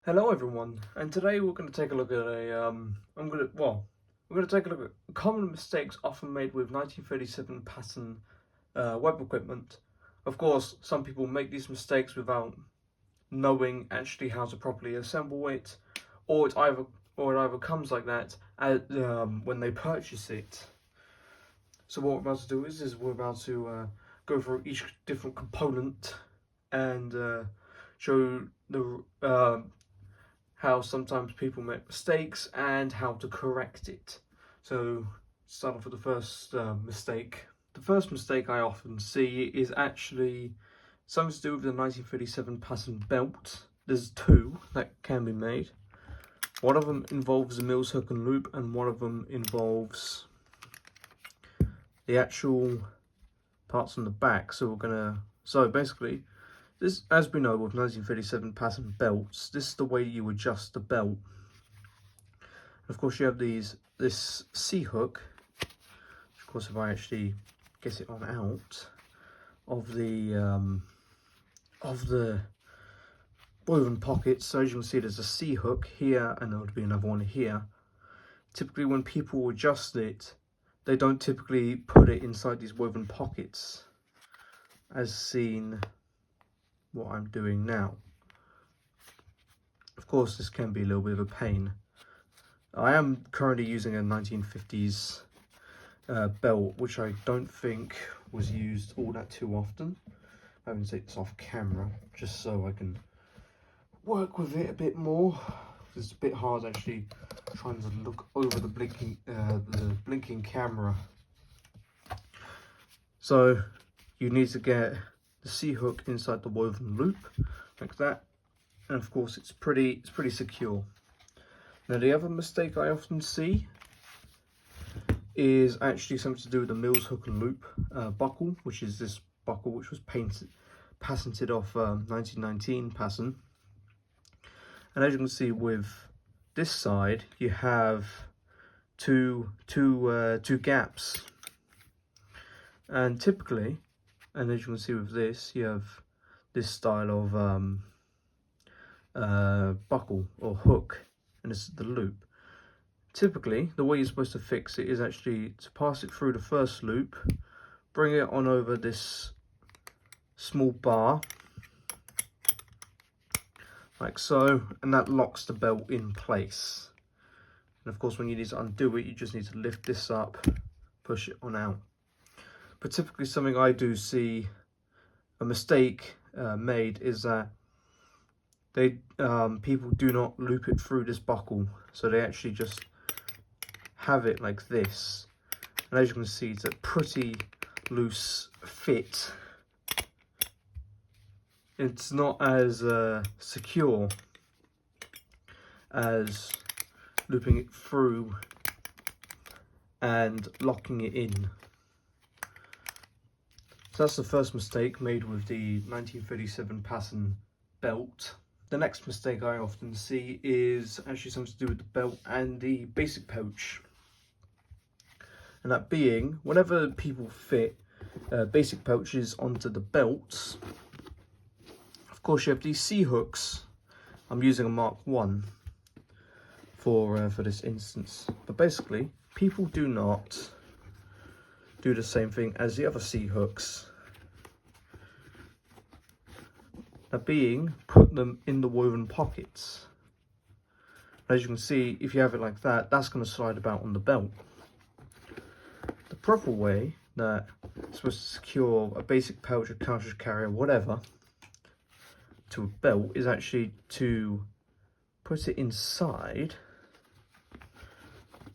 Hello everyone, and today we're going to take a look at we're going to take a look at common mistakes often made with 1937 pattern web equipment. Of course, some people make these mistakes without knowing actually how to properly assemble it, or it either comes like that when they purchase it. So what we're about to do is we're about to go through each different component and show the how sometimes people make mistakes and how to correct it. So, start off with the first mistake. The first mistake I often see is actually something to do with the 1937 pattern belt. There's two that can be made. One of them involves a Mills hook and loop, and one of them involves the actual parts on the back. So basically, this, as we know with 1937 pattern belts, this is the way you adjust the belt. Of course, you have this C-hook. Of course, if I actually get it on out of the woven pockets, so as you can see, there's a C-hook here, and there would be another one here. Typically, when people adjust it, they don't typically put it inside these woven pockets, as seen what I'm doing now. Of course, this can be a little bit of a pain. I am currently using a 1950s belt, which I don't think was used all that too often. I'm going to take this off camera just so I can work with it a bit more. It's a bit hard actually trying to look over the blinking camera. So you need to get the C-hook inside the woven loop like that, and of course it's pretty secure. Now the other mistake I often see is actually something to do with the Mills hook and loop buckle, which is this buckle which was patented off 1919 pattern. And as you can see with this side, you have two gaps, and typically, and as you can see with this, you have this style of buckle or hook, and this is the loop. Typically, the way you're supposed to fix it is actually to pass it through the first loop, bring it on over this small bar, like so, and that locks the belt in place. And of course, when you need to undo it, you just need to lift this up, push it on out. But typically, something I do see a mistake made is that people do not loop it through this buckle, so they actually just have it like this, and as you can see, it's a pretty loose fit. It's not as secure as looping it through and locking it in. So that's the first mistake made with the 1937 pattern belt. The next mistake I often see is actually something to do with the belt and the basic pouch. And that being, whenever people fit basic pouches onto the belts, of course you have these C-hooks. I'm using a Mark 1 for this instance, but basically people do not do the same thing as the other C-hooks. That being, put them in the woven pockets. As you can see, if you have it like that, that's going to slide about on the belt. The proper way that it's supposed to secure a basic pouch, a cartridge carrier, whatever, to a belt is actually to put it inside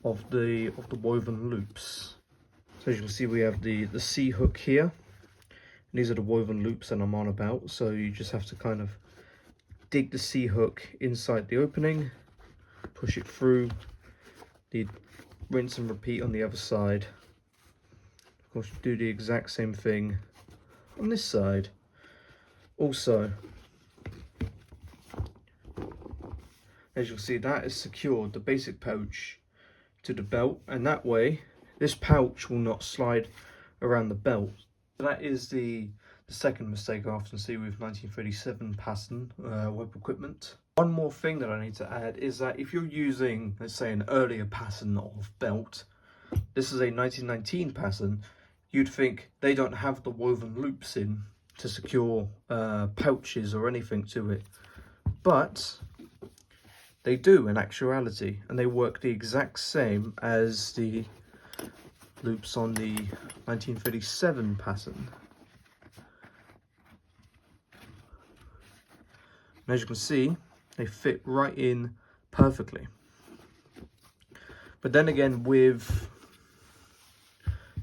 of the woven loops. So as you can see, we have the C-hook here. These are the woven loops that I'm on about. So you just have to kind of dig the C-hook inside the opening, push it through, the rinse and repeat on the other side. Of course, do the exact same thing on this side. Also, as you'll see, that is secured the basic pouch to the belt, and that way this pouch will not slide around the belt. That is the the second mistake I often see with 1937 Pattern web equipment. One more thing that I need to add is that if you're using, let's say, an earlier pattern of belt, this is a 1919 pattern, you'd think they don't have the woven loops in to secure pouches or anything to it, but they do in actuality, and they work the exact same as the loops on the 1937 pattern. And as you can see, they fit right in perfectly. But then again, with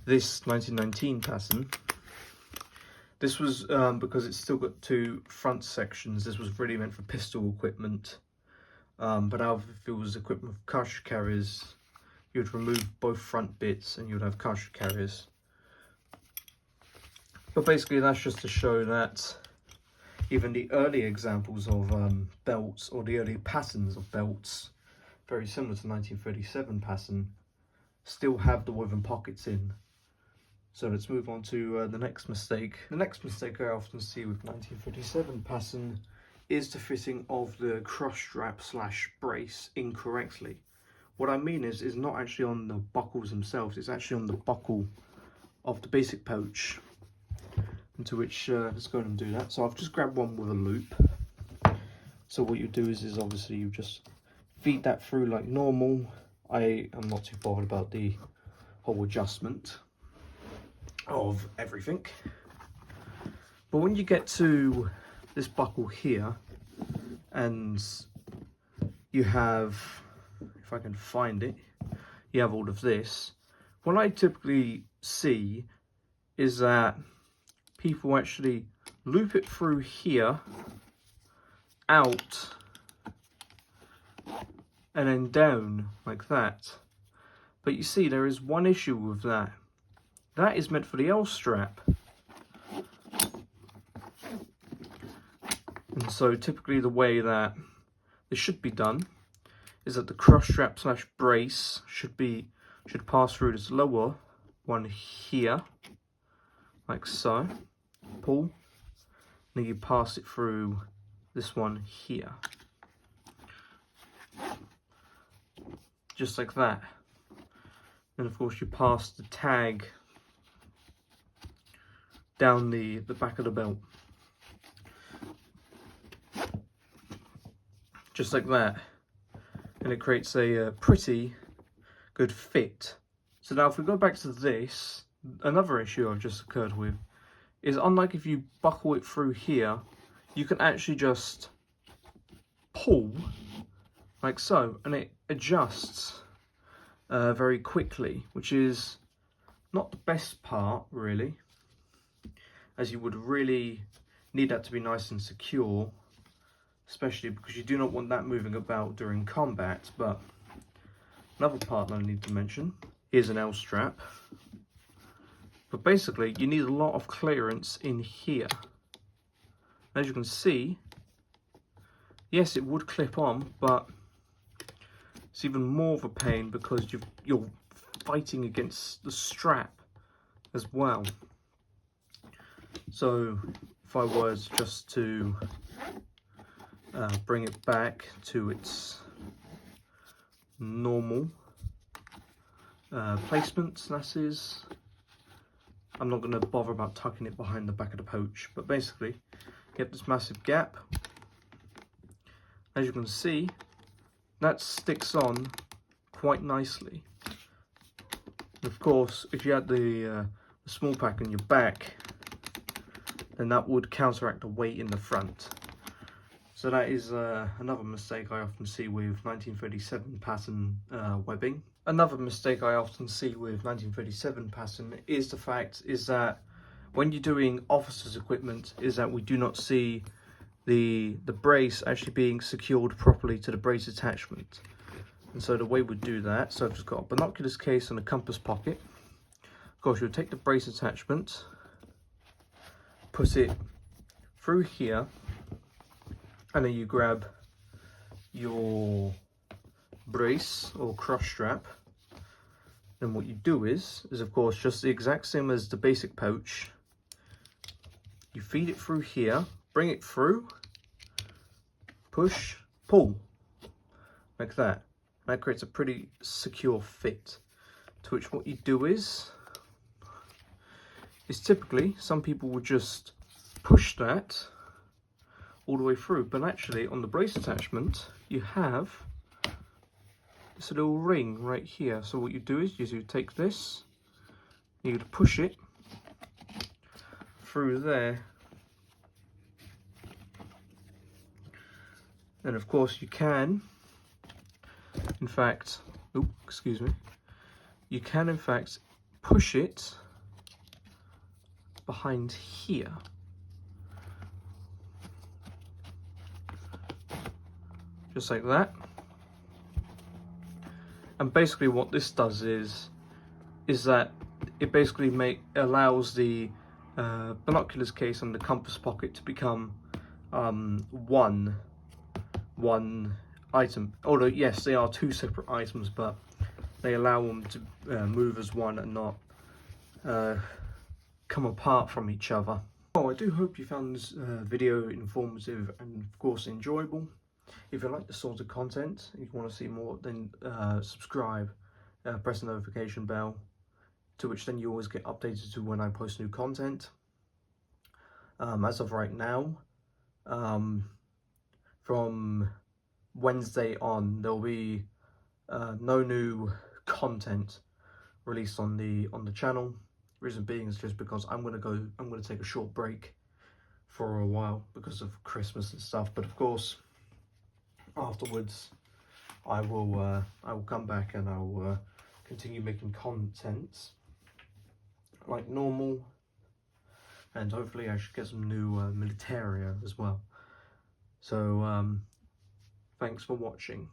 this 1919 pattern, this was because it's still got two front sections. This was really meant for pistol equipment. But if it was equipment with cartridge carriers, you'd remove both front bits and you'd have cartridge carriers. But basically, that's just to show that even the early examples of belts, or the early patterns of belts, very similar to 1937 pattern, still have the woven pockets in. So let's move on to the next mistake. The next mistake I often see with 1937 pattern is the fitting of the cross strap / brace incorrectly. What I mean is not actually on the buckles themselves, it's actually on the buckle of the basic pouch, into which let's go and do that. So I've just grabbed one with a loop. So what you do is obviously you just feed that through like normal. I am not too bothered about the whole adjustment of everything. But when you get to this buckle here, and you have, if I can find it, you have all of this. What I typically see is that people actually loop it through here, out, and then down like that. But you see, there is one issue with that. That is meant for the L strap. And so typically the way that this should be done is that the cross strap / brace should pass through this lower one here, like so. Pull, then you pass it through this one here, just like that. And of course you pass the tag down the back of the belt, just like that, and it creates a pretty good fit. So now if we go back to this, another issue I've just occurred with is, unlike if you buckle it through here, you can actually just pull like so, and it adjusts very quickly, which is not the best part really, as you would really need that to be nice and secure, especially because you do not want that moving about during combat. But another part that I need to mention is an L strap. But basically you need a lot of clearance in here. As you can see, yes, it would clip on, but it's even more of a pain because you're fighting against the strap as well. So if I was just to bring it back to its normal placement, that is, I'm not going to bother about tucking it behind the back of the pouch, but basically you get this massive gap. As you can see, that sticks on quite nicely. Of course, if you had the small pack on your back, then that would counteract the weight in the front. So that is another mistake I often see with 1937 pattern webbing. Another mistake I often see with 1937 pattern is the fact is that when you're doing officers' equipment, is that we do not see the brace actually being secured properly to the brace attachment. And so the way we do that, so I've just got a binoculars case and a compass pocket. Of course, you'll take the brace attachment, put it through here, and then you grab your brace or cross strap. Then what you do is of course just the exact same as the basic pouch. You feed it through here, bring it through, push, pull, like that. That creates a pretty secure fit. To which what you do is typically some people will just push that all the way through, but actually on the brace attachment you have this little ring right here. So what you do is you take this, you push it through there, and of course you can in fact, you can in fact push it behind here. Just like that. And basically what this does is that it basically allows the binoculars case and the compass pocket to become one item. Although yes, they are two separate items, but they allow them to move as one and not come apart from each other. Oh, I do hope you found this video informative and of course enjoyable. If you like this sort of content, if you want to see more, then subscribe, press the notification bell, to which then you always get updated to when I post new content. As of right now, from Wednesday on, there'll be no new content released on the channel. Reason being is just because I'm gonna take a short break for a while because of Christmas and stuff. But of course, afterwards, I will come back and I'll continue making content like normal, and hopefully I should get some new Militaria as well. So thanks for watching.